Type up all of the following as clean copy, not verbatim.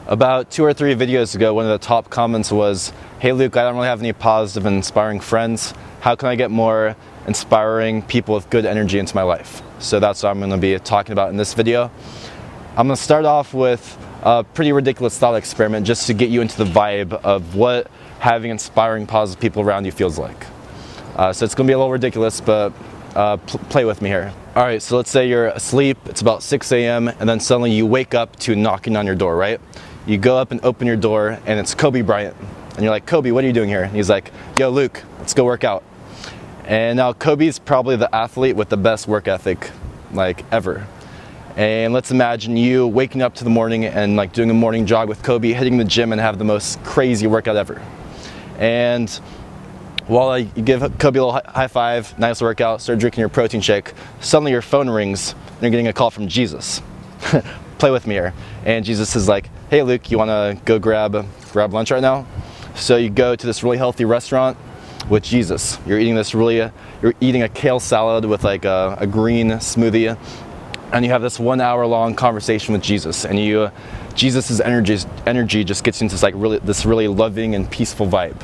About 2 or 3 videos ago, one of the top comments was, "Hey Luke, I don't really have any positive and inspiring friends. How can I get more inspiring people with good energy into my life?" So that's what I'm going to be talking about in this video. I'm going to start off with a pretty ridiculous thought experiment just to get you into the vibe of what having inspiring positive people around you feels like. So it's going to be a little ridiculous, but play with me here. Alright, so let's say you're asleep, it's about 6 a.m. and then suddenly you wake up to knocking on your door, right? You go up and open your door and it's Kobe Bryant. And you're like, "Kobe, what are you doing here?" And he's like, "Yo Luke, let's go work out." And now Kobe's probably the athlete with the best work ethic like ever. And let's imagine you waking up to the morning and like doing a morning jog with Kobe, hitting the gym and have the most crazy workout ever. And while you give Kobe a little high five, nice workout, start drinking your protein shake, suddenly your phone rings and you're getting a call from Jesus. Play with me here. And Jesus is like, "Hey Luke, you wanna go grab lunch right now?" So you go to this really healthy restaurant with Jesus. You're eating a kale salad with like a green smoothie, and you have this 1 hour long conversation with Jesus, and Jesus's energy just gets into this really loving and peaceful vibe.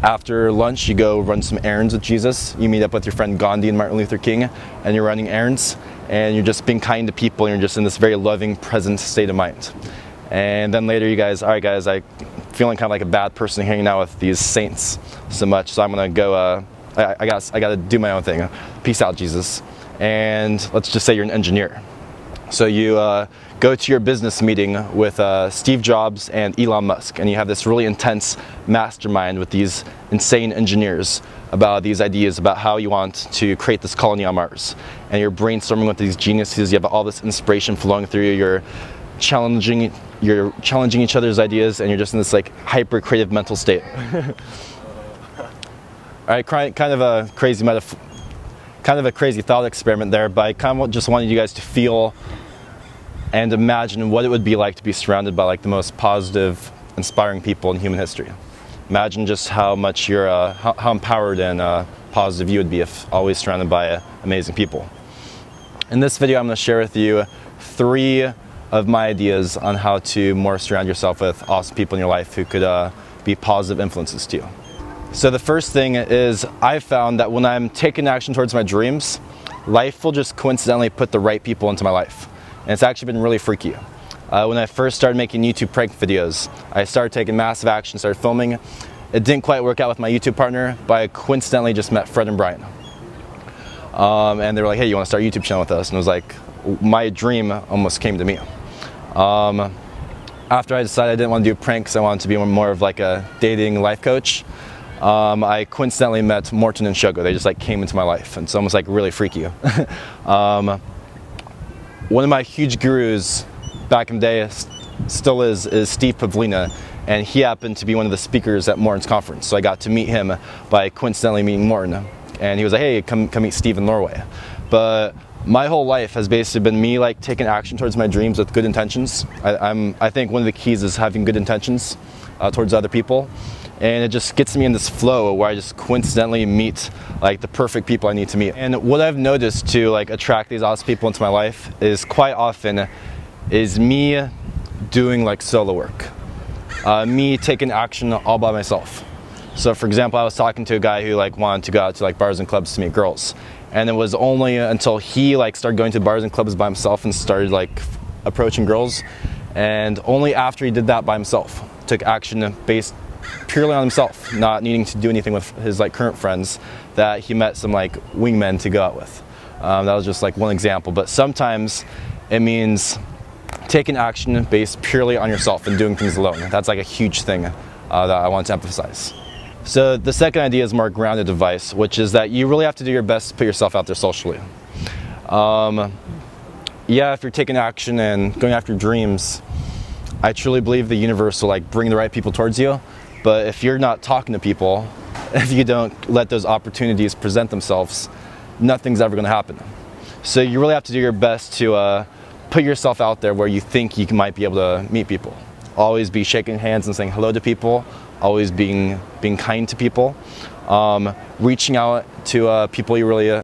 After lunch, you go run some errands with Jesus. You meet up with your friend Gandhi and Martin Luther King, and you're running errands, and you're just being kind to people, and you're just in this very loving, present state of mind. And then later you guys, "Alright guys, I'm feeling kind of like a bad person hanging out with these saints so much, so I'm gonna go, I gotta do my own thing. Peace out, Jesus." And let's just say you're an engineer. So you go to your business meeting with Steve Jobs and Elon Musk, and you have this really intense mastermind with these insane engineers about these ideas about how you want to create this colony on Mars. And you're brainstorming with these geniuses, you have all this inspiration flowing through you, you're challenging each other's ideas, and you're just in this like hyper creative mental state. Alright, kind of a crazy thought experiment there, but I kind of just wanted you guys to feel and imagine what it would be like to be surrounded by like the most positive, inspiring people in human history. Imagine just how much how empowered and positive you would be if always surrounded by amazing people. In this video, I'm going to share with you 3 of my ideas on how to more surround yourself with awesome people in your life who could be positive influences to you. So the first thing is, I've found that when I'm taking action towards my dreams, life will just coincidentally put the right people into my life. And it's actually been really freaky. When I first started making YouTube prank videos, I started taking massive action, started filming. It didn't quite work out with my YouTube partner, but I coincidentally just met Fred and Brian. And they were like, "Hey, you want to start a YouTube channel with us?" And it was like, my dream almost came to me. After I decided I didn't want to do pranks, I wanted to be more of like a dating life coach. I coincidentally met Morton and Shogo. They just like came into my life, and it's almost like really freaky. One of my huge gurus back in the day still is Steve Pavlina, and he happened to be one of the speakers at Morton's conference. So I got to meet him by coincidentally meeting Morton, and he was like, "Hey, come meet Steve in Norway." But my whole life has basically been me like taking action towards my dreams with good intentions. I think one of the keys is having good intentions towards other people, and it just gets me in this flow where I just coincidentally meet like the perfect people I need to meet. And what I've noticed to like attract these awesome people into my life is quite often is me doing like solo work, me taking action all by myself. So for example, I was talking to a guy who like wanted to go out to like bars and clubs to meet girls, and it was only until he like started going to bars and clubs by himself and started like approaching girls, and only after he did that by himself, took action based purely on himself, not needing to do anything with his like current friends, that he met some like wingmen to go out with. That was just like one example, but sometimes it means taking action based purely on yourself and doing things alone. That's like a huge thing that I want to emphasize. So the second idea is more grounded advice, which is that you really have to do your best to put yourself out there socially. Yeah, if you're taking action and going after dreams, I truly believe the universe will like bring the right people towards you. But if you're not talking to people, if you don't let those opportunities present themselves, nothing's ever going to happen. So you really have to do your best to put yourself out there where you think you might be able to meet people. Always be shaking hands and saying hello to people. Always being kind to people. Reaching out to people you really